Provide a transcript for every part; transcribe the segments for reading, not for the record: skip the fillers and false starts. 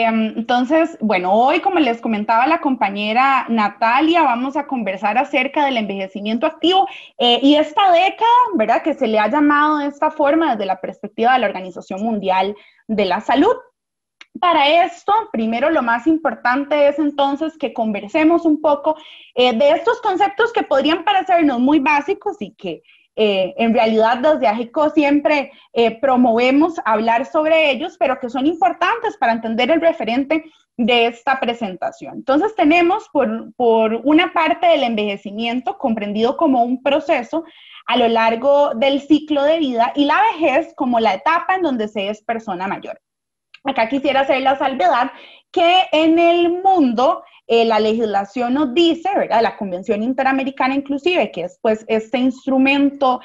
Entonces, bueno, hoy, como les comentaba la compañera Natalia, vamos a conversar acerca del envejecimiento activo y esta década, ¿verdad? Que se le ha llamado de esta forma desde la perspectiva de la Organización Mundial de la Salud. Para esto, primero lo más importante es entonces que conversemos un poco de estos conceptos que podrían parecernos muy básicos y que en realidad desde AGICO siempre promovemos hablar sobre ellos, pero que son importantes para entender el referente de esta presentación. Entonces tenemos por una parte el envejecimiento comprendido como un proceso a lo largo del ciclo de vida y la vejez como la etapa en donde se es persona mayor. Acá quisiera hacer la salvedad que en el mundo la legislación nos dice, ¿verdad? La Convención Interamericana inclusive, que es pues este instrumento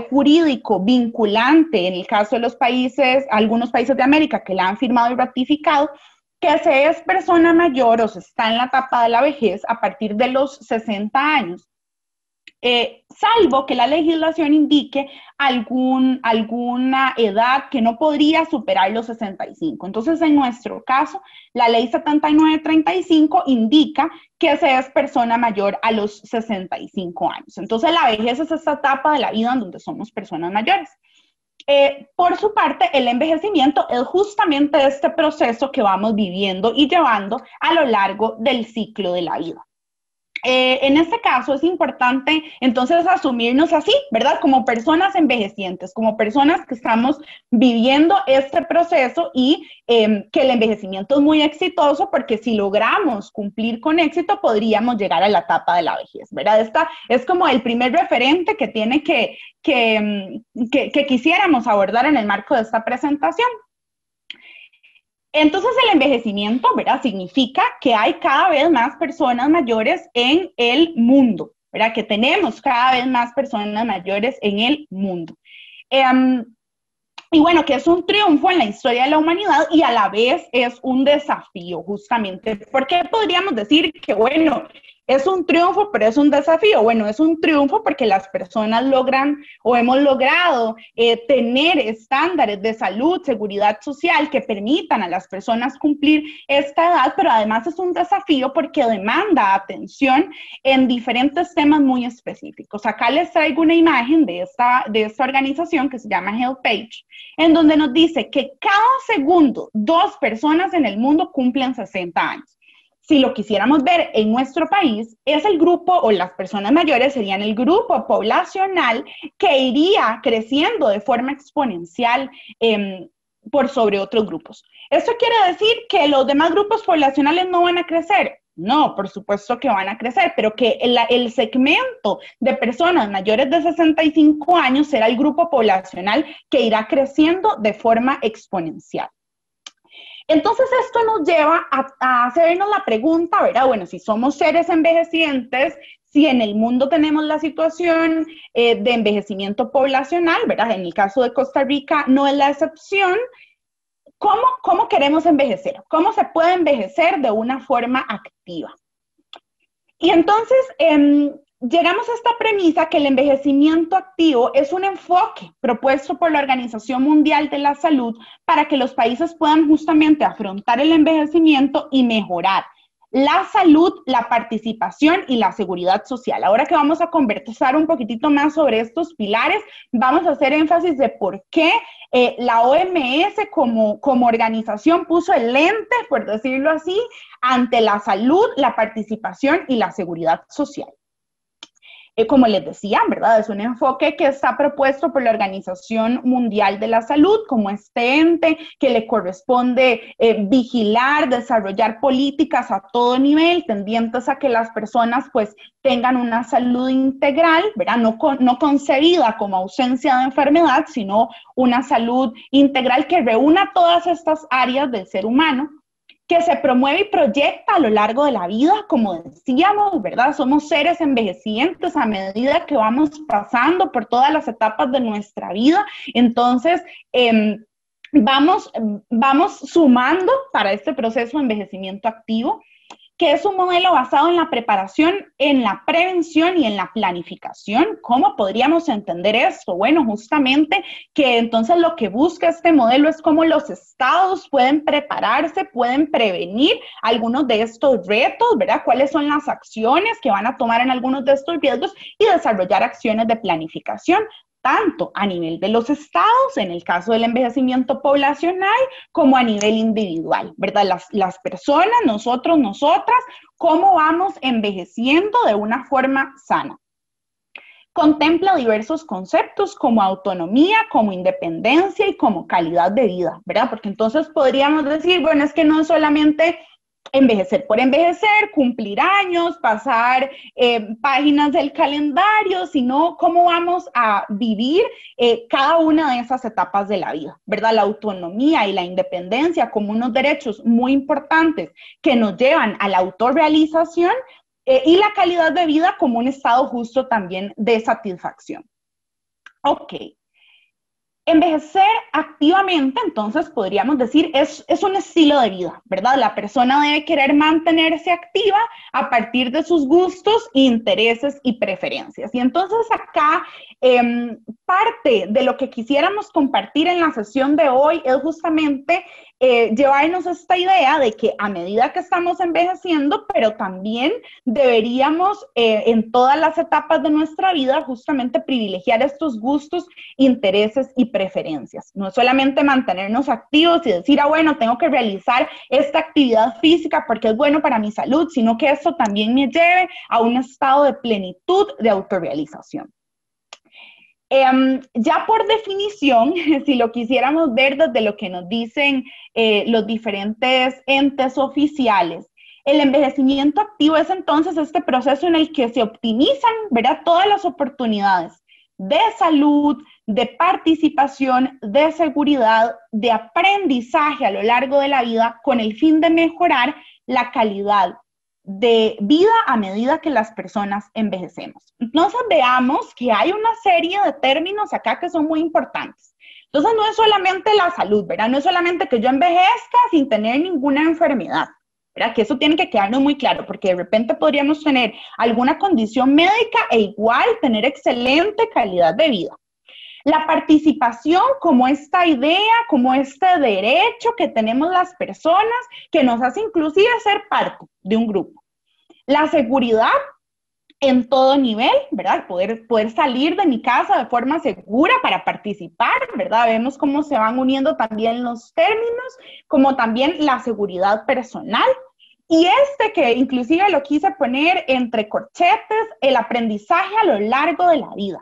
jurídico vinculante en el caso de los países, algunos países de América que la han firmado y ratificado, que se es persona mayor o se está en la etapa de la vejez a partir de los 60 años. Salvo que la legislación indique alguna edad que no podría superar los 65. Entonces, en nuestro caso, la ley 7935 indica que se es persona mayor a los 65 años. Entonces, la vejez es esta etapa de la vida en donde somos personas mayores. Por su parte, el envejecimiento es justamente este proceso que vamos viviendo y llevando a lo largo del ciclo de la vida. En este caso es importante entonces asumirnos así, ¿verdad? Como personas envejecientes, como personas que estamos viviendo este proceso y que el envejecimiento es muy exitoso porque si logramos cumplir con éxito podríamos llegar a la etapa de la vejez, ¿verdad? Esta es como el primer referente que tiene que quisiéramos abordar en el marco de esta presentación. Entonces el envejecimiento, ¿verdad? Significa que hay cada vez más personas mayores en el mundo, ¿verdad? Que tenemos cada vez más personas mayores en el mundo. Y bueno, que es un triunfo en la historia de la humanidad y a la vez es un desafío, justamente. ¿Por qué podríamos decir que, bueno, es un triunfo, pero es un desafío? Bueno, es un triunfo porque las personas logran o hemos logrado tener estándares de salud, seguridad social que permitan a las personas cumplir esta edad, pero además es un desafío porque demanda atención en diferentes temas muy específicos. Acá les traigo una imagen de esta organización que se llama HealthPage, en donde nos dice que cada segundo 2 personas en el mundo cumplen 60 años. Si lo quisiéramos ver en nuestro país, es el grupo, o las personas mayores serían el grupo poblacional que iría creciendo de forma exponencial por sobre otros grupos. ¿Esto quiere decir que los demás grupos poblacionales no van a crecer? No, por supuesto que van a crecer, pero que el segmento de personas mayores de 65 años será el grupo poblacional que irá creciendo de forma exponencial. Entonces esto nos lleva a hacernos la pregunta, ¿verdad? Bueno, si somos seres envejecientes, si en el mundo tenemos la situación de envejecimiento poblacional, ¿verdad? En el caso de Costa Rica no es la excepción. ¿Cómo queremos envejecer? ¿Cómo se puede envejecer de una forma activa? Y entonces llegamos a esta premisa que el envejecimiento activo es un enfoque propuesto por la Organización Mundial de la Salud para que los países puedan justamente afrontar el envejecimiento y mejorar la salud, la participación y la seguridad social. Ahora que vamos a conversar un poquitito más sobre estos pilares, vamos a hacer énfasis de por qué la OMS como organización puso el lente, por decirlo así, ante la salud, la participación y la seguridad social. Como les decía, ¿verdad? Es un enfoque que está propuesto por la Organización Mundial de la Salud como este ente que le corresponde vigilar, desarrollar políticas a todo nivel, tendientes a que las personas pues tengan una salud integral, ¿verdad? No concebida como ausencia de enfermedad, sino una salud integral que reúna todas estas áreas del ser humano, que se promueve y proyecta a lo largo de la vida, como decíamos, ¿verdad? Somos seres envejecientes a medida que vamos pasando por todas las etapas de nuestra vida. Entonces, vamos sumando para este proceso de envejecimiento activo. que es un modelo basado en la preparación, en la prevención y en la planificación. ¿Cómo podríamos entender esto? Bueno, justamente que entonces lo que busca este modelo es cómo los estados pueden prepararse, pueden prevenir algunos de estos retos, ¿verdad? ¿Cuáles son las acciones que van a tomar en algunos de estos riesgos y desarrollar acciones de planificación, tanto a nivel de los estados, en el caso del envejecimiento poblacional, como a nivel individual, ¿verdad? Las personas, nosotros, nosotras, cómo vamos envejeciendo de una forma sana. Contempla diversos conceptos como autonomía, como independencia y como calidad de vida, ¿verdad? Porque entonces podríamos decir, bueno, es que no es solamente envejecer por envejecer, cumplir años, pasar páginas del calendario, sino cómo vamos a vivir cada una de esas etapas de la vida, ¿verdad? La autonomía y la independencia como unos derechos muy importantes que nos llevan a la autorrealización y la calidad de vida como un estado justo también de satisfacción. Ok. Envejecer activamente, entonces podríamos decir, es un estilo de vida, ¿verdad? La persona debe querer mantenerse activa a partir de sus gustos, intereses y preferencias. Y entonces acá parte de lo que quisiéramos compartir en la sesión de hoy es justamente llevarnos esta idea de que a medida que estamos envejeciendo, pero también deberíamos en todas las etapas de nuestra vida justamente privilegiar estos gustos, intereses y preferencias. No es solamente mantenernos activos y decir, bueno, tengo que realizar esta actividad física porque es bueno para mi salud, sino que esto también me lleve a un estado de plenitud, de autorrealización. Ya por definición, si lo quisiéramos ver desde lo que nos dicen los diferentes entes oficiales, el envejecimiento activo es entonces este proceso en el que se optimizan, ¿verdad?, todas las oportunidades de salud, de participación, de seguridad, de aprendizaje a lo largo de la vida con el fin de mejorar la calidad de vida a medida que las personas envejecemos. Entonces veamos que hay una serie de términos acá que son muy importantes. Entonces no es solamente la salud, ¿verdad? No es solamente que yo envejezca sin tener ninguna enfermedad, ¿verdad? Que eso tiene que quedarnos muy claro, porque de repente podríamos tener alguna condición médica e igual tener excelente calidad de vida. La participación como esta idea, como este derecho que tenemos las personas, que nos hace inclusive ser parte de un grupo. La seguridad en todo nivel, ¿verdad? Poder salir de mi casa de forma segura para participar, ¿verdad? Vemos cómo se van uniendo también los términos, como también la seguridad personal. Y que inclusive lo quise poner entre corchetes, el aprendizaje a lo largo de la vida.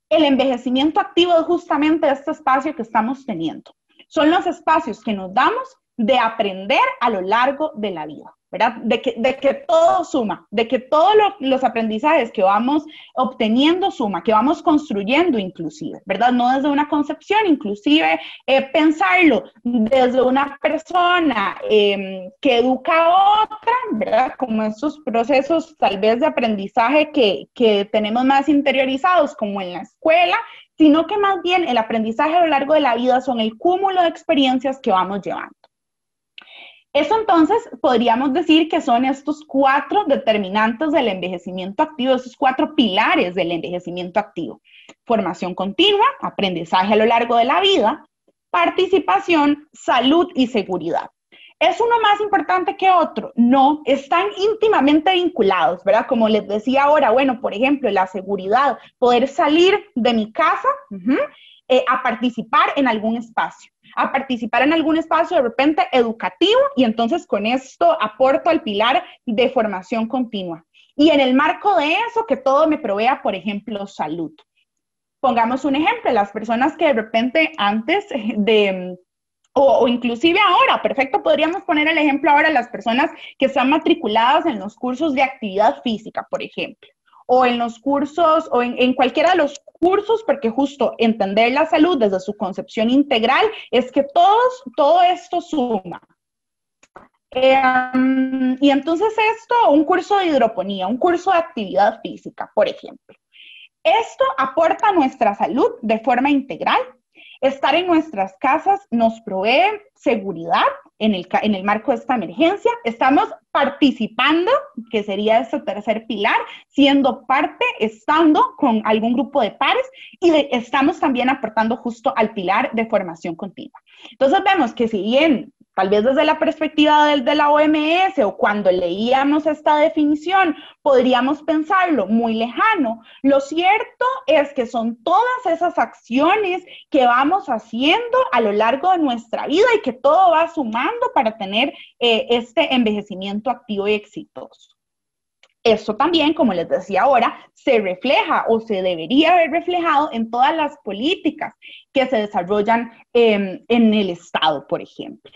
El envejecimiento activo es justamente este espacio que estamos teniendo. Son los espacios que nos damos de aprender a lo largo de la vida, ¿verdad? De que todo suma, de que todos los aprendizajes que vamos obteniendo suma, que vamos construyendo inclusive, ¿verdad? No desde una concepción, inclusive pensarlo desde una persona que educa a otra, ¿verdad? Como estos procesos tal vez de aprendizaje que tenemos más interiorizados como en la escuela, sino que más bien el aprendizaje a lo largo de la vida son el cúmulo de experiencias que vamos llevando. Eso entonces podríamos decir que son estos 4 determinantes del envejecimiento activo, esos 4 pilares del envejecimiento activo. Formación continua, aprendizaje a lo largo de la vida, participación, salud y seguridad. ¿Es uno más importante que otro? No, están íntimamente vinculados, ¿verdad? Como les decía ahora, bueno, por ejemplo, la seguridad, poder salir de mi casa a participar en algún espacio. A participar en algún espacio de repente educativo y entonces con esto aporto al pilar de formación continua. Y en el marco de eso, que todo me provea, por ejemplo, salud. Pongamos un ejemplo, las personas que de repente antes o inclusive ahora, perfecto, podríamos poner el ejemplo ahora las personas que están matriculadas en los cursos de actividad física, por ejemplo, o en los cursos, o en cualquiera de los cursos, porque justo entender la salud desde su concepción integral es que todo esto suma. Y entonces un curso de hidroponía, un curso de actividad física, por ejemplo. Esto aporta a nuestra salud de forma integral, Estar en nuestras casas nos provee seguridad en el marco de esta emergencia. Estamos participando, que sería este tercer pilar, siendo parte, estando con algún grupo de pares, y estamos también aportando justo al pilar de formación continua. Entonces vemos que si bien tal vez desde la perspectiva de la OMS o cuando leíamos esta definición, podríamos pensarlo muy lejano. Lo cierto es que son todas esas acciones que vamos haciendo a lo largo de nuestra vida y que todo va sumando para tener este envejecimiento activo y exitoso. Esto también, como les decía ahora, se refleja o se debería haber reflejado en todas las políticas que se desarrollan en el Estado, por ejemplo.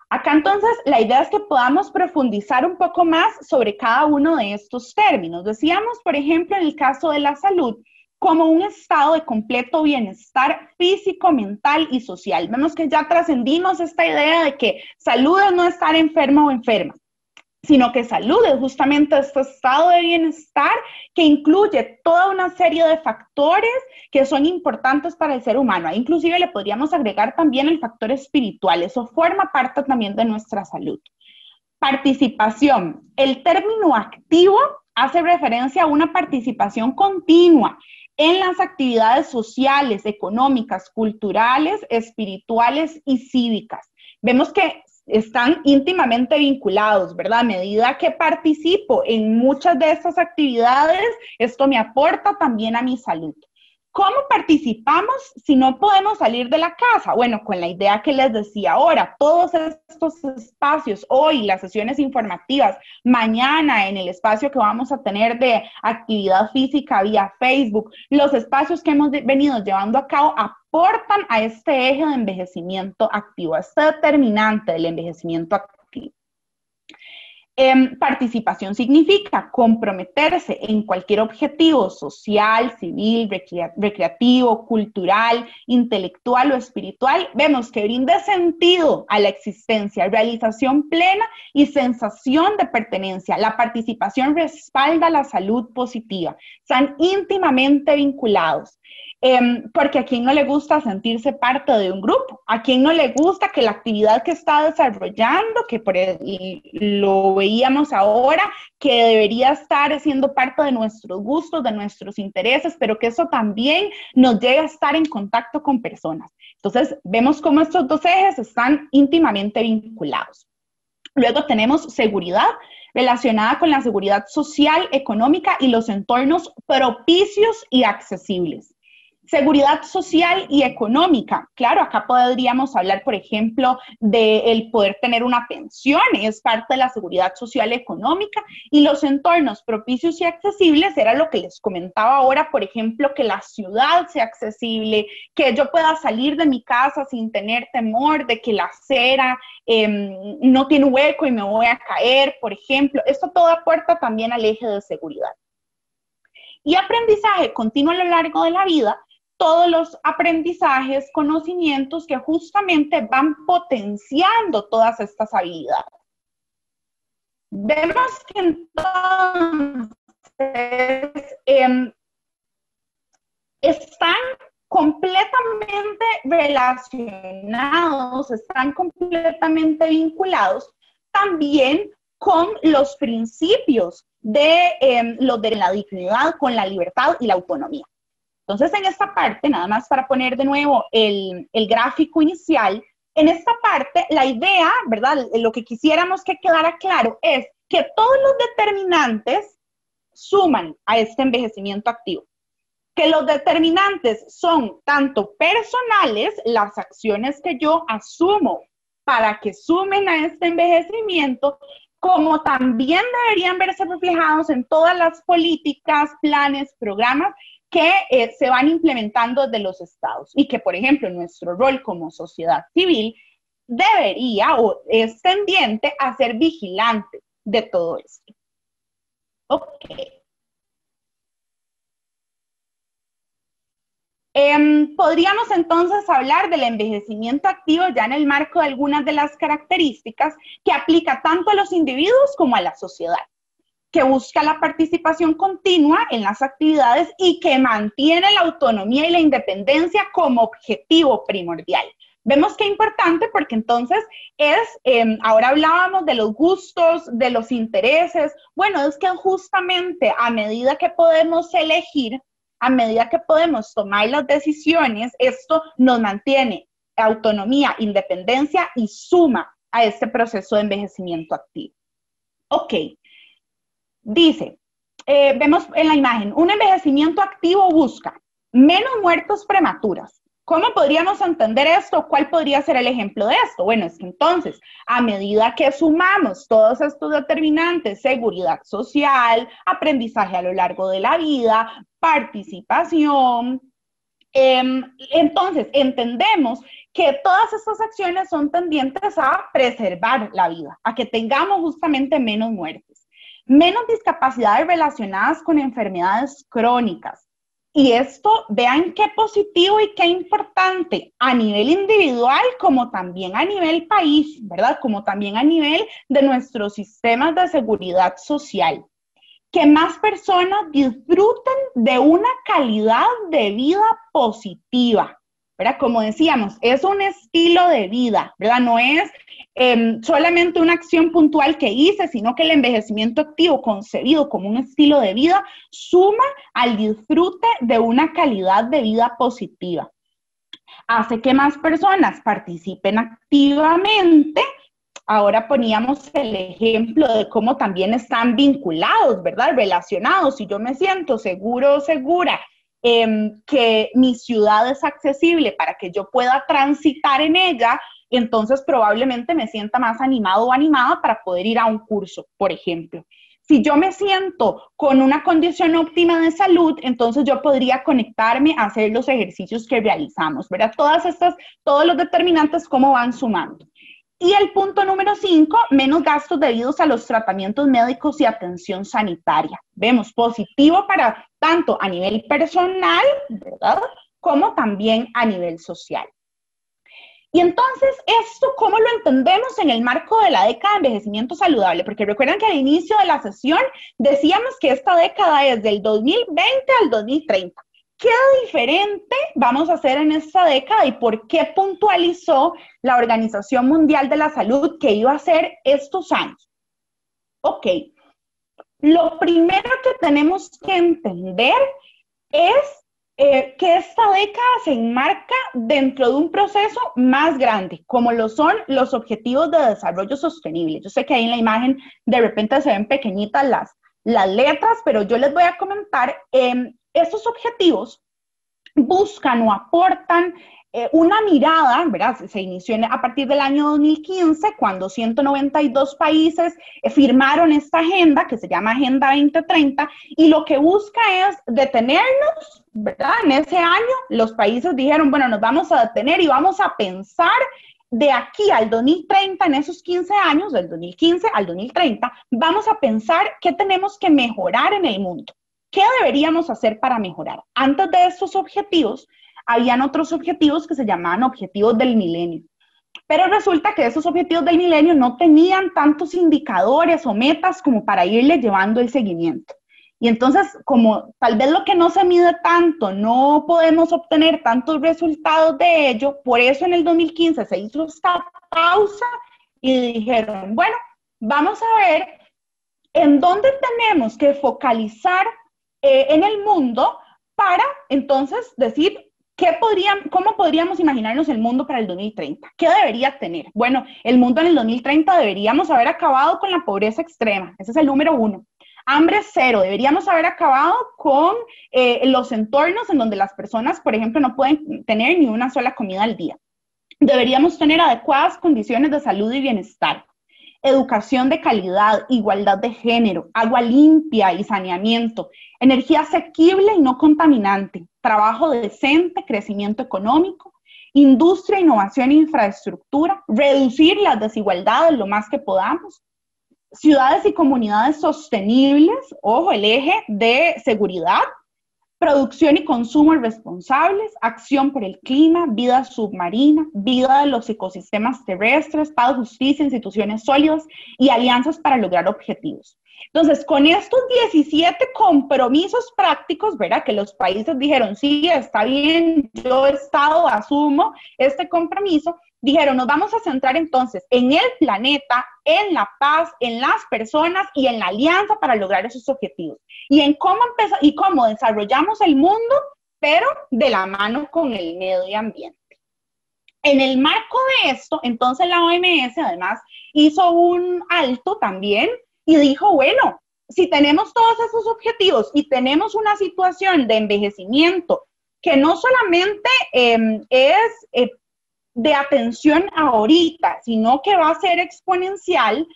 Acá entonces la idea es que podamos profundizar un poco más sobre cada uno de estos términos. Decíamos, por ejemplo, en el caso de la salud, como un estado de completo bienestar físico, mental y social. Vemos que ya trascendimos esta idea de que salud es no estar enfermo o enferma, sino que salud es justamente este estado de bienestar que incluye toda una serie de factores que son importantes para el ser humano. Ahí inclusive le podríamos agregar también el factor espiritual, eso forma parte también de nuestra salud. Participación. El término activo hace referencia a una participación continua en las actividades sociales, económicas, culturales, espirituales y cívicas. Vemos que están íntimamente vinculados, ¿verdad? A medida que participo en muchas de estas actividades, esto me aporta también a mi salud. ¿Cómo participamos si no podemos salir de la casa? Bueno, con la idea que les decía ahora, todos estos espacios, hoy las sesiones informativas, mañana en el espacio que vamos a tener de actividad física vía Facebook, los espacios que hemos venido llevando a cabo aportan a este eje de envejecimiento activo, a este determinante del envejecimiento activo. Participación significa comprometerse en cualquier objetivo social, civil, recreativo, cultural, intelectual o espiritual. Vemos que brinde sentido a la existencia, realización plena y sensación de pertenencia. La participación respalda la salud positiva. Están íntimamente vinculados. Porque a quien no le gusta sentirse parte de un grupo, a quien no le gusta que la actividad que está desarrollando, que lo veíamos ahora, que debería estar siendo parte de nuestros gustos, de nuestros intereses, pero que eso también nos llegue a estar en contacto con personas. Entonces, vemos cómo estos dos ejes están íntimamente vinculados. Luego tenemos seguridad, relacionada con la seguridad social, económica y los entornos propicios y accesibles. Seguridad social y económica. Claro, acá podríamos hablar, por ejemplo, del poder tener una pensión, es parte de la seguridad social y económica, y los entornos propicios y accesibles era lo que les comentaba ahora, por ejemplo, que la ciudad sea accesible, que yo pueda salir de mi casa sin tener temor de que la acera no tiene hueco y me voy a caer, por ejemplo. Esto todo aporta también al eje de seguridad. Y aprendizaje continuo a lo largo de la vida, todos los aprendizajes, conocimientos que justamente van potenciando todas estas habilidades. Vemos que entonces están completamente relacionados, están completamente vinculados también con los principios de la dignidad, con la libertad y la autonomía. Entonces, en esta parte, nada más para poner de nuevo el gráfico inicial, en esta parte, la idea, ¿verdad? Lo que quisiéramos que quedara claro es que todos los determinantes suman a este envejecimiento activo. Que los determinantes son tanto personales, las acciones que yo asumo para que sumen a este envejecimiento, como también deberían verse reflejados en todas las políticas, planes, programas que se van implementando desde los estados y que, por ejemplo, nuestro rol como sociedad civil debería o es tendiente a ser vigilante de todo esto. Ok. Podríamos entonces hablar del envejecimiento activo ya en el marco de algunas de las características que aplica tanto a los individuos como a la sociedad. que busca la participación continua en las actividades y que mantiene la autonomía y la independencia como objetivo primordial. Vemos que es importante porque entonces ahora hablábamos de los gustos, de los intereses, bueno, es que justamente a medida que podemos elegir, a medida que podemos tomar las decisiones, esto nos mantiene autonomía, independencia y suma a este proceso de envejecimiento activo. Ok, dice, vemos en la imagen, un envejecimiento activo busca menos muertes prematuras. ¿Cómo podríamos entender esto? ¿Cuál podría ser el ejemplo de esto? Bueno, es que entonces, a medida que sumamos todos estos determinantes, seguridad social, aprendizaje a lo largo de la vida, participación, entonces entendemos que todas estas acciones son tendientes a preservar la vida, a que tengamos justamente menos muertes, menos discapacidades relacionadas con enfermedades crónicas. Y esto, vean qué positivo y qué importante a nivel individual como también a nivel país, ¿verdad? Como también a nivel de nuestros sistemas de seguridad social. Que más personas disfruten de una calidad de vida positiva, ¿verdad? Como decíamos, es un estilo de vida, ¿verdad? No es solamente una acción puntual que hice, sino que el envejecimiento activo concebido como un estilo de vida suma al disfrute de una calidad de vida positiva. Hace que más personas participen activamente. Ahora poníamos el ejemplo de cómo también están vinculados, ¿verdad? Relacionados. Si yo me siento seguro o segura que mi ciudad es accesible para que yo pueda transitar en ella, entonces probablemente me sienta más animado o animada para poder ir a un curso, por ejemplo. Si yo me siento con una condición óptima de salud, entonces yo podría conectarme a hacer los ejercicios que realizamos, ¿verdad? Todos los determinantes, cómo van sumando. Y el punto número 5, menos gastos debidos a los tratamientos médicos y atención sanitaria. Vemos positivo para tanto a nivel personal, ¿verdad? Como también a nivel social. Y entonces, ¿esto cómo lo entendemos en el marco de la década de envejecimiento saludable? Porque recuerdan que al inicio de la sesión decíamos que esta década es del 2020 al 2030. ¿Qué diferente vamos a hacer en esta década y por qué puntualizó la Organización Mundial de la Salud que iba a hacer estos años? Ok, lo primero que tenemos que entender es que esta década se enmarca dentro de un proceso más grande, como lo son los Objetivos de Desarrollo Sostenible. Yo sé que ahí en la imagen de repente se ven pequeñitas las letras, pero yo les voy a comentar, estos objetivos buscan o aportan una mirada, ¿verdad? Se inició a partir del año 2015, cuando 192 países firmaron esta agenda, que se llama Agenda 2030, y lo que busca es detenernos, ¿verdad? En ese año, los países dijeron, bueno, nos vamos a detener y vamos a pensar de aquí al 2030, en esos 15 años, del 2015 al 2030, vamos a pensar qué tenemos que mejorar en el mundo. ¿Qué deberíamos hacer para mejorar? Antes de estos objetivos, habían otros objetivos que se llamaban objetivos del milenio. Pero resulta que esos objetivos del milenio no tenían tantos indicadores o metas como para irle llevando el seguimiento. Y entonces, como tal vez lo que no se mide tanto, no podemos obtener tantos resultados de ello, por eso en el 2015 se hizo esta pausa y dijeron, bueno, vamos a ver en dónde tenemos que focalizar en el mundo para entonces decir cómo podríamos imaginarnos el mundo para el 2030. ¿Qué debería tener? Bueno, el mundo en el 2030 deberíamos haber acabado con la pobreza extrema. Ese es el número 1. Hambre cero. Deberíamos haber acabado con los entornos en donde las personas, por ejemplo, no pueden tener ni una sola comida al día. Deberíamos tener adecuadas condiciones de salud y bienestar. Educación de calidad, igualdad de género, agua limpia y saneamiento, energía asequible y no contaminante, trabajo decente, crecimiento económico, industria, innovación e infraestructura, reducir las desigualdades lo más que podamos, ciudades y comunidades sostenibles, ojo, el eje de seguridad, producción y consumo responsables, acción por el clima, vida submarina, vida de los ecosistemas terrestres, paz, justicia, instituciones sólidas y alianzas para lograr objetivos. Entonces, con estos 17 compromisos prácticos, ¿verdad? Que los países dijeron, sí, está bien, yo Estado asumo este compromiso, dijeron, nos vamos a centrar entonces en el planeta, en la paz, en las personas y en la alianza para lograr esos objetivos. Y en cómo empezar y cómo desarrollamos el mundo, pero de la mano con el medio ambiente. En el marco de esto, entonces la OMS además hizo un alto también y dijo, bueno, si tenemos todos esos objetivos y tenemos una situación de envejecimiento que no solamente es de atención ahorita, sino que va a ser exponencial,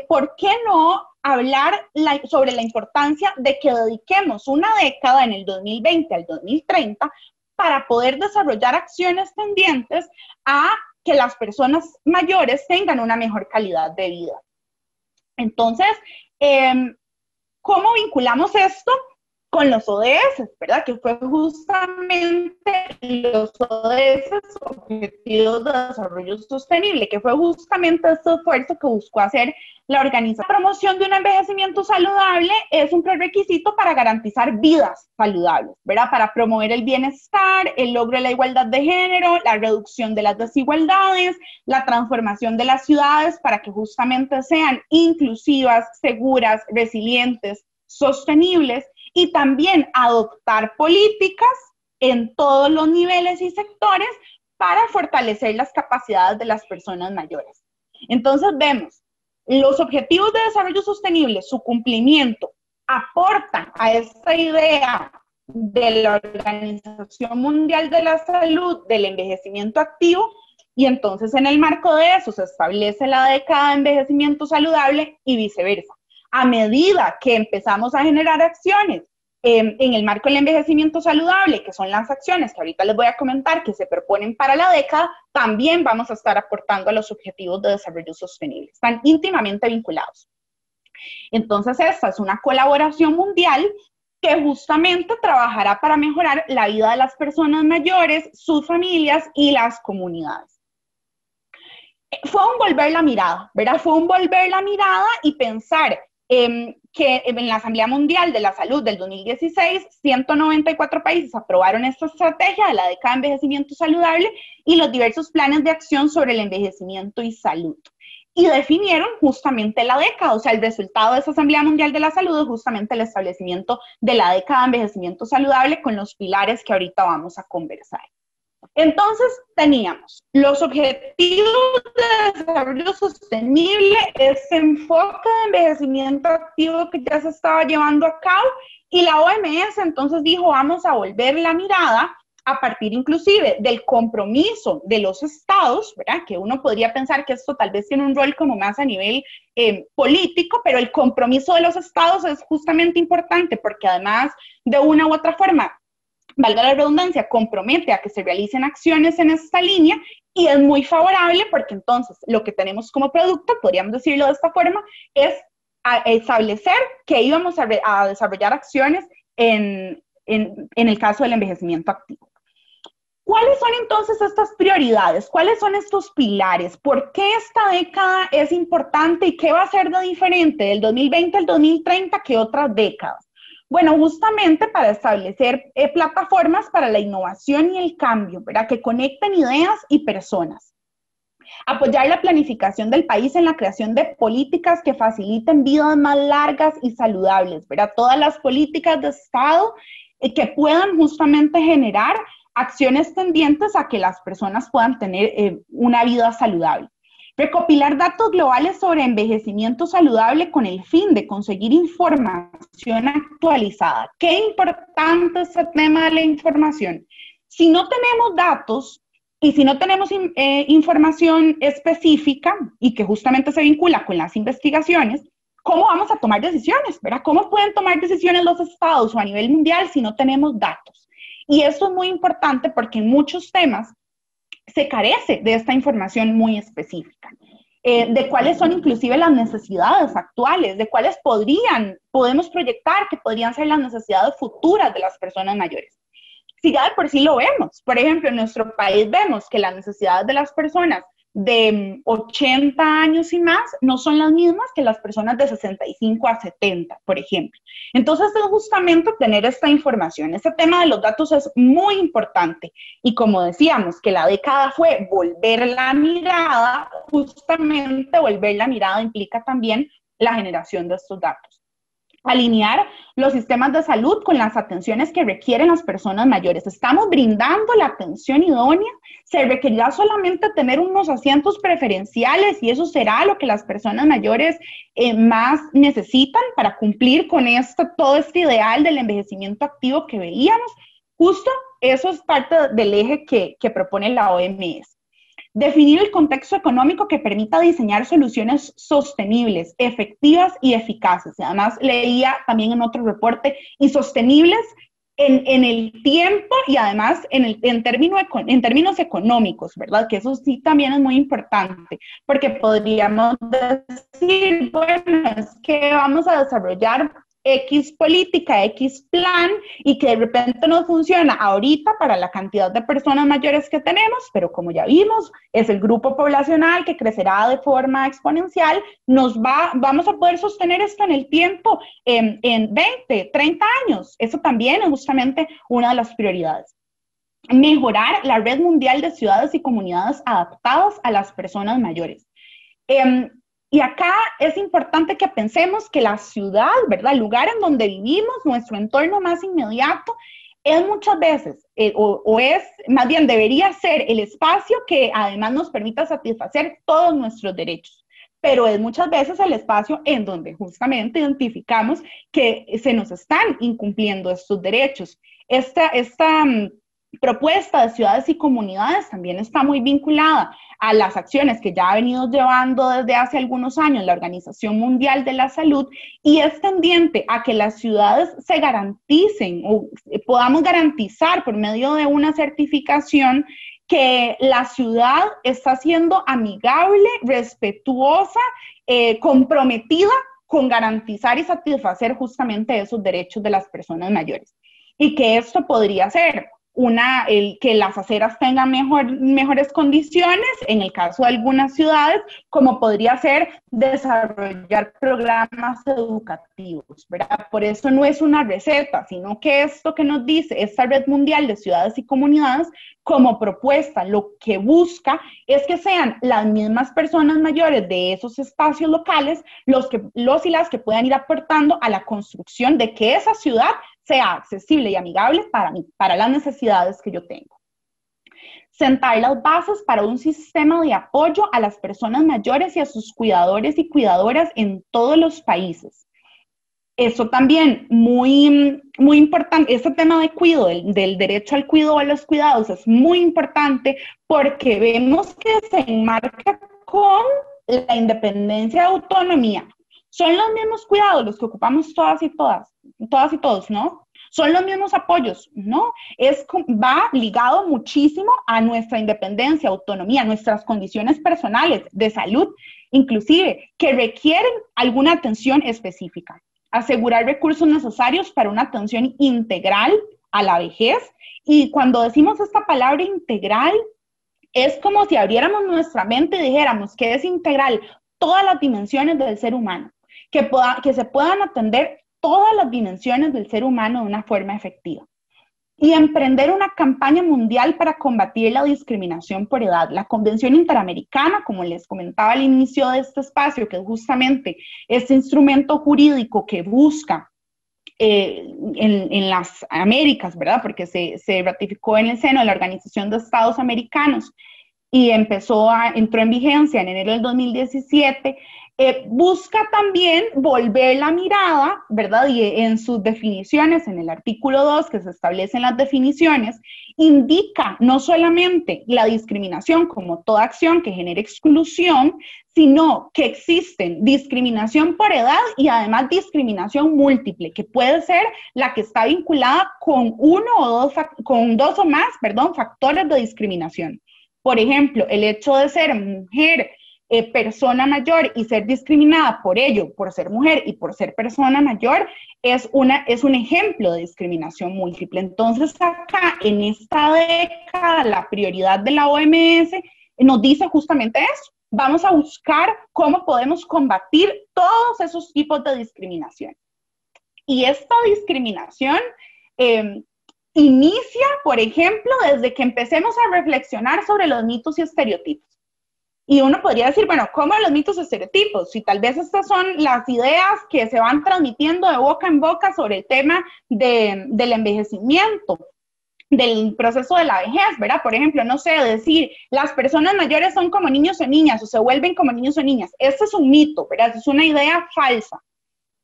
¿por qué no hablar sobre la importancia de que dediquemos una década en el 2020 al 2030 para poder desarrollar acciones tendientes a que las personas mayores tengan una mejor calidad de vida? Entonces, ¿cómo vinculamos esto con los ODS, verdad? Que fue justamente los ODS, Objetivos de Desarrollo Sostenible, que fue justamente este esfuerzo que buscó hacer la organización. La promoción de un envejecimiento saludable es un prerequisito para garantizar vidas saludables, ¿verdad? Para promover el bienestar, el logro de la igualdad de género, la reducción de las desigualdades, la transformación de las ciudades para que justamente sean inclusivas, seguras, resilientes, sostenibles, y también adoptar políticas en todos los niveles y sectores para fortalecer las capacidades de las personas mayores. Entonces vemos, los objetivos de desarrollo sostenible, su cumplimiento, aportan a esta idea de la Organización Mundial de la Salud del envejecimiento activo, y entonces en el marco de eso se establece la década de envejecimiento saludable y viceversa. A medida que empezamos a generar acciones en el marco del envejecimiento saludable, que son las acciones que ahorita les voy a comentar que se proponen para la década, también vamos a estar aportando a los objetivos de desarrollo sostenible. Están íntimamente vinculados. Entonces, esta es una colaboración mundial que justamente trabajará para mejorar la vida de las personas mayores, sus familias y las comunidades. Fue un volver la mirada, ¿verdad? Fue un volver la mirada y pensar que en la Asamblea Mundial de la Salud del 2016, 194 países aprobaron esta estrategia de la década de envejecimiento saludable y los diversos planes de acción sobre el envejecimiento y salud. Y definieron justamente la década, o sea, el resultado de esa Asamblea Mundial de la Salud es justamente el establecimiento de la década de envejecimiento saludable con los pilares que ahorita vamos a conversar. Entonces, teníamos los objetivos de desarrollo sostenible, ese enfoque de envejecimiento activo que ya se estaba llevando a cabo, y la OMS entonces dijo, vamos a volver la mirada a partir inclusive del compromiso de los estados, ¿verdad? Que uno podría pensar que esto tal vez tiene un rol como más a nivel político, pero el compromiso de los estados es justamente importante porque además de una u otra forma, valga la redundancia, compromete a que se realicen acciones en esta línea y es muy favorable porque entonces lo que tenemos como producto, podríamos decirlo de esta forma, es establecer que íbamos a desarrollar acciones en el caso del envejecimiento activo. ¿Cuáles son entonces estas prioridades? ¿Cuáles son estos pilares? ¿Por qué esta década es importante y qué va a ser de diferente del 2020 al 2030 que otras décadas? Bueno, justamente para establecer plataformas para la innovación y el cambio, ¿verdad? Que conecten ideas y personas. Apoyar la planificación del país en la creación de políticas que faciliten vidas más largas y saludables, ¿verdad? Todas las políticas de Estado que puedan justamente generar acciones tendientes a que las personas puedan tener una vida saludable. Recopilar datos globales sobre envejecimiento saludable con el fin de conseguir información actualizada. Qué importante es el tema de la información. Si no tenemos datos y si no tenemos información específica y que justamente se vincula con las investigaciones, ¿cómo vamos a tomar decisiones? ¿Verdad? ¿Cómo pueden tomar decisiones los estados o a nivel mundial si no tenemos datos? Y esto es muy importante porque en muchos temas se carece de esta información muy específica, de cuáles son inclusive las necesidades actuales, de cuáles podemos proyectar que podrían ser las necesidades futuras de las personas mayores. Si ya de por sí lo vemos, por ejemplo, en nuestro país vemos que las necesidades de las personas de 80 años y más no son las mismas que las personas de 65 a 70, por ejemplo. Entonces es justamente tener esta información. Este tema de los datos es muy importante y como decíamos que la década fue volver la mirada, justamente volver la mirada implica también la generación de estos datos. Alinear los sistemas de salud con las atenciones que requieren las personas mayores. Estamos brindando la atención idónea, se requerirá solamente tener unos asientos preferenciales y eso será lo que las personas mayores más necesitan para cumplir con todo este ideal del envejecimiento activo que veíamos. Justo eso es parte del eje que propone la OMS. Definir el contexto económico que permita diseñar soluciones sostenibles, efectivas y eficaces. Y además leía también en otro reporte, y sostenibles en el tiempo y además en términos económicos, ¿verdad? Que eso sí también es muy importante, porque podríamos decir, bueno, es que vamos a desarrollar X política, X plan, y que de repente no funciona ahorita para la cantidad de personas mayores que tenemos, pero como ya vimos, es el grupo poblacional que crecerá de forma exponencial, vamos a poder sostener esto en el tiempo, en 20, 30 años. Eso también es justamente una de las prioridades. Mejorar la red mundial de ciudades y comunidades adaptadas a las personas mayores. Y acá es importante que pensemos que la ciudad, ¿verdad? El lugar en donde vivimos, nuestro entorno más inmediato, es muchas veces, o es, más bien debería ser el espacio que además nos permita satisfacer todos nuestros derechos. Pero es muchas veces el espacio en donde justamente identificamos que se nos están incumpliendo estos derechos. Esta propuesta de ciudades y comunidades también está muy vinculada a las acciones que ya ha venido llevando desde hace algunos años la Organización Mundial de la Salud y es tendiente a que las ciudades se garanticen o podamos garantizar por medio de una certificación que la ciudad está siendo amigable, respetuosa, comprometida con garantizar y satisfacer justamente esos derechos de las personas mayores. Y que esto podría ser que las aceras tengan mejores condiciones, en el caso de algunas ciudades, como podría ser desarrollar programas educativos, ¿verdad? Por eso no es una receta, sino que esto que nos dice esta red mundial de ciudades y comunidades, como propuesta, lo que busca es que sean las mismas personas mayores de esos espacios locales los y las que puedan ir aportando a la construcción de que esa ciudad sea accesible y amigable para mí, para las necesidades que yo tengo. Sentar las bases para un sistema de apoyo a las personas mayores y a sus cuidadores y cuidadoras en todos los países. Eso también, muy importante, este tema de cuidado, del derecho al cuidado, a los cuidados, es muy importante porque vemos que se enmarca con la independencia y autonomía. Son los mismos cuidados los que ocupamos todas y todos, ¿no? Son los mismos apoyos, ¿no? Va ligado muchísimo a nuestra independencia, autonomía, nuestras condiciones personales de salud, inclusive, que requieren alguna atención específica. Asegurar recursos necesarios para una atención integral a la vejez. Y cuando decimos esta palabra integral, es como si abriéramos nuestra mente y dijéramos que es integral todas las dimensiones del ser humano, que se puedan atender todas las dimensiones del ser humano de una forma efectiva. Y emprender una campaña mundial para combatir la discriminación por edad. La Convención Interamericana, como les comentaba al inicio de este espacio, que es justamente este instrumento jurídico que busca en las Américas, ¿verdad? Porque se ratificó en el seno de la Organización de Estados Americanos y entró en vigencia en enero del 2017, busca también volver la mirada, ¿verdad? Y en sus definiciones, en el artículo 2, que se establecen las definiciones, indica no solamente la discriminación como toda acción que genere exclusión, sino que existen discriminación por edad y además discriminación múltiple, que puede ser la que está vinculada con dos o más factores de discriminación. Por ejemplo, el hecho de ser mujer, persona mayor y ser discriminada por ello, por ser mujer y por ser persona mayor, es un ejemplo de discriminación múltiple. Entonces acá, en esta década, la prioridad de la OMS nos dice justamente eso. Vamos a buscar cómo podemos combatir todos esos tipos de discriminación. Y esta discriminación inicia, por ejemplo, desde que empecemos a reflexionar sobre los mitos y estereotipos. Y uno podría decir, bueno, ¿cómo los mitos y estereotipos? Si tal vez estas son las ideas que se van transmitiendo de boca en boca sobre el tema del envejecimiento, del proceso de la vejez, ¿verdad? Por ejemplo, no sé, decir, las personas mayores son como niños o niñas, o se vuelven como niños o niñas. Este es un mito, ¿verdad? Es una idea falsa.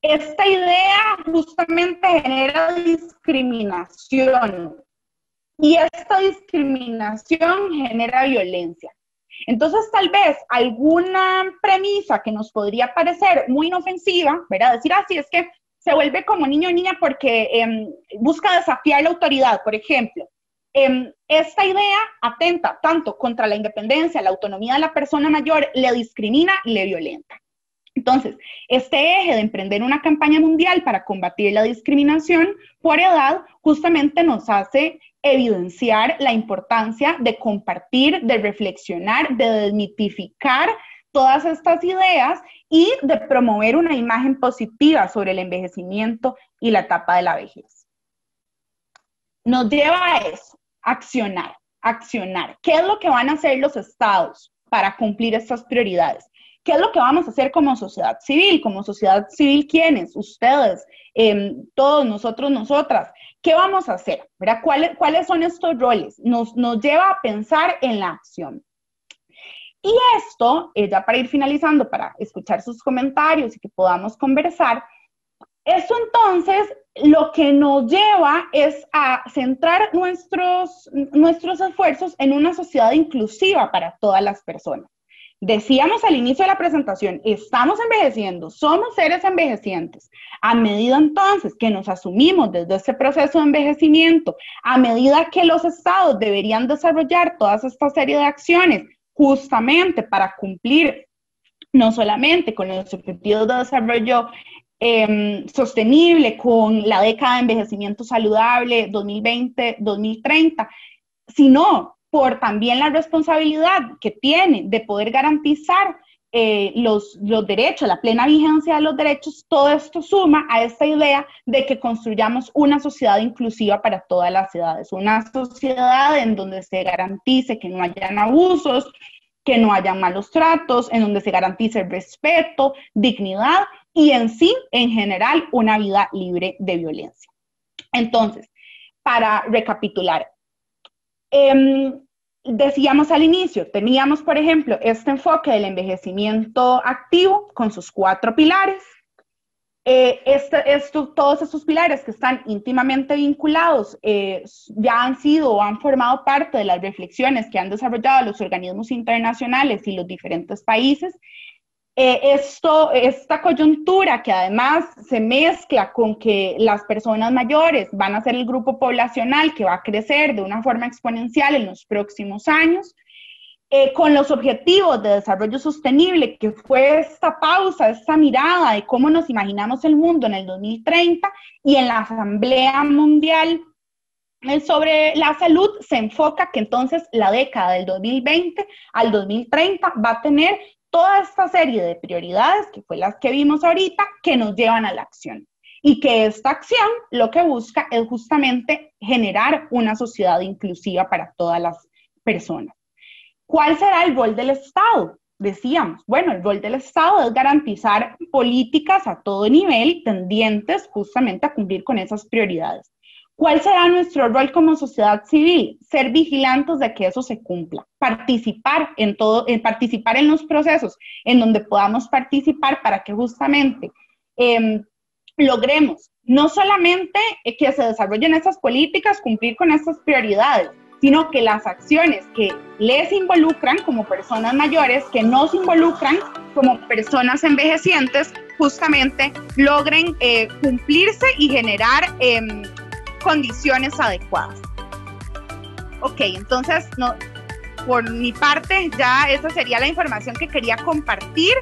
Esta idea justamente genera discriminación, y esta discriminación genera violencia. Entonces, tal vez alguna premisa que nos podría parecer muy inofensiva, ¿verdad? Decir, sí, es que se vuelve como niño o niña porque busca desafiar la autoridad, por ejemplo. Esta idea atenta tanto contra la independencia, la autonomía de la persona mayor, le discrimina y le violenta. Entonces, este eje de emprender una campaña mundial para combatir la discriminación por edad justamente nos hace evidenciar la importancia de compartir, de reflexionar, de desmitificar todas estas ideas y de promover una imagen positiva sobre el envejecimiento y la etapa de la vejez. Nos lleva a eso, accionar. ¿Qué es lo que van a hacer los estados para cumplir estas prioridades? ¿Qué es lo que vamos a hacer como sociedad civil? Como sociedad civil, ¿quiénes? Ustedes, todos nosotros, nosotras. ¿Qué vamos a hacer? ¿Verdad? ¿Cuáles son estos roles? Nos lleva a pensar en la acción. Y esto, ya para ir finalizando, para escuchar sus comentarios y que podamos conversar, esto entonces lo que nos lleva es a centrar nuestros esfuerzos en una sociedad inclusiva para todas las personas. Decíamos al inicio de la presentación, estamos envejeciendo, somos seres envejecientes. A medida entonces que nos asumimos desde este proceso de envejecimiento, a medida que los estados deberían desarrollar toda esta serie de acciones justamente para cumplir no solamente con los objetivos de desarrollo sostenible, con la década de envejecimiento saludable 2020-2030, sino por también la responsabilidad que tiene de poder garantizar los derechos, la plena vigencia de los derechos. Todo esto suma a esta idea de que construyamos una sociedad inclusiva para todas las edades, una sociedad en donde se garantice que no hayan abusos, que no haya malos tratos, en donde se garantice el respeto, dignidad y en sí, en general, una vida libre de violencia. Entonces, para recapitular, decíamos al inicio, teníamos, por ejemplo, este enfoque del envejecimiento activo con sus 4 pilares. Todos estos pilares que están íntimamente vinculados ya han sido o han formado parte de las reflexiones que han desarrollado los organismos internacionales y los diferentes países. Esta coyuntura que además se mezcla con que las personas mayores van a ser el grupo poblacional que va a crecer de una forma exponencial en los próximos años, con los objetivos de desarrollo sostenible, que fue esta pausa, esta mirada de cómo nos imaginamos el mundo en el 2030, y en la Asamblea Mundial sobre la Salud se enfoca que entonces la década del 2020 al 2030 va a tener toda esta serie de prioridades, que fue las que vimos ahorita, que nos llevan a la acción. Y que esta acción lo que busca es justamente generar una sociedad inclusiva para todas las personas. ¿Cuál será el rol del Estado? Decíamos, bueno, el rol del Estado es garantizar políticas a todo nivel tendientes justamente a cumplir con esas prioridades. ¿Cuál será nuestro rol como sociedad civil? Ser vigilantes de que eso se cumpla, participar en los procesos en donde podamos participar para que justamente logremos no solamente que se desarrollen esas políticas, cumplir con estas prioridades, sino que las acciones que les involucran como personas mayores, que nos involucran como personas envejecientes, justamente logren cumplirse y generar condiciones adecuadas. Ok, entonces, por mi parte, ya esa sería la información que quería compartir.